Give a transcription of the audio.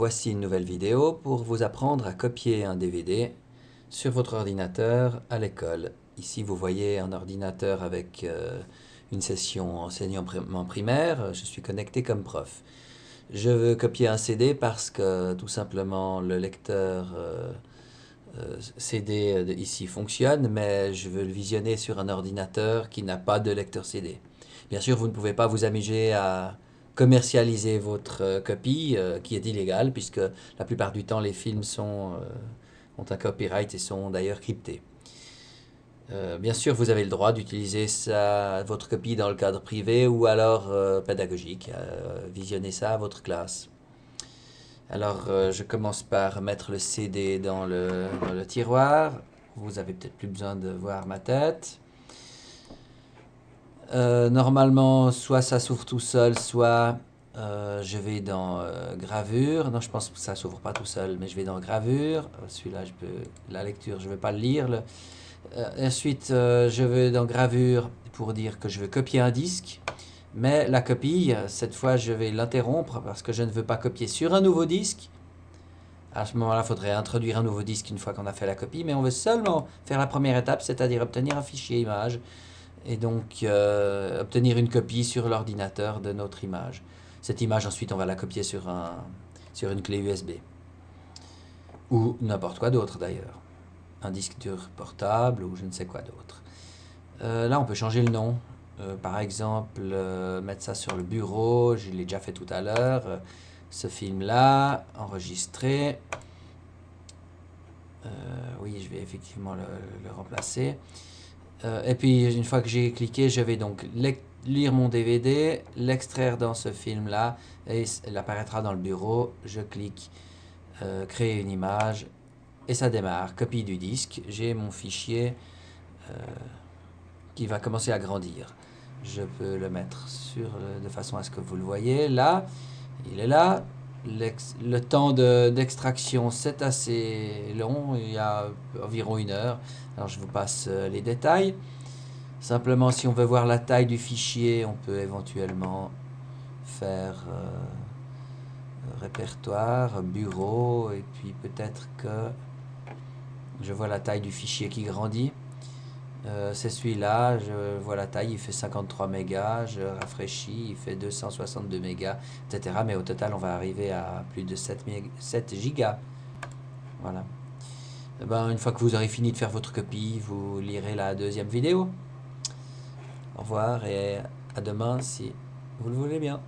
voici une nouvelle vidéo pour vous apprendre à copier un DVD sur votre ordinateur à l'école. Ici vous voyez un ordinateur avec une session enseignement primaire, je suis connecté comme prof. Je veux copier un CD parce que tout simplement le lecteur CD ici fonctionne, mais je veux le visionner sur un ordinateur qui n'a pas de lecteur CD. Bien sûr, vous ne pouvez pas vous amuser à commercialiser votre copie, qui est illégale, puisque la plupart du temps les films ont un copyright et sont d'ailleurs cryptés. Bien sûr, vous avez le droit d'utiliser votre copie dans le cadre privé ou alors pédagogique, visionner ça à votre classe. Alors, je commence par mettre le CD dans le tiroir. Vous avez peut-être plus besoin de voir ma tête. Normalement, soit ça s'ouvre tout seul, soit je vais dans gravure. Non, je pense que ça s'ouvre pas tout seul, mais je vais dans gravure. Celui-là, la lecture, je ne vais pas le lire. Ensuite, je vais dans gravure pour dire que je veux copier un disque. Mais la copie, cette fois, je vais l'interrompre parce que je ne veux pas copier sur un nouveau disque. À ce moment-là, il faudrait introduire un nouveau disque une fois qu'on a fait la copie, mais on veut seulement faire la première étape, c'est-à-dire obtenir un fichier image et donc obtenir une copie sur l'ordinateur de notre image. Cette image, ensuite, on va la copier sur une clé USB. Ou n'importe quoi d'autre d'ailleurs. Un disque dur portable ou je ne sais quoi d'autre. Là, on peut changer le nom. Par exemple, mettre ça sur le bureau, je l'ai déjà fait tout à l'heure. Ce film-là, enregistrer. Oui, je vais effectivement le remplacer. Et puis, une fois que j'ai cliqué, je vais donc lire mon DVD, l'extraire dans ce film-là, et il apparaîtra dans le bureau. Je clique, créer une image, et ça démarre. Copie du disque. J'ai mon fichier qui va commencer à grandir. Je peux le mettre de façon à ce que vous le voyez. Là, il est là. Le temps d'extraction, c'est assez long. Il y a environ 1 heure. Alors, je vous passe les détails. Simplement, si on veut voir la taille du fichier, on peut éventuellement faire répertoire, bureau, et puis peut-être que je vois la taille du fichier qui grandit. C'est celui-là, je vois la taille, il fait 53 mégas, je rafraîchis, il fait 262 mégas, etc. Mais au total, on va arriver à plus de 7 gigas. Voilà. Et ben, une fois que vous aurez fini de faire votre copie, vous lirez la deuxième vidéo. Au revoir et à demain si vous le voulez bien.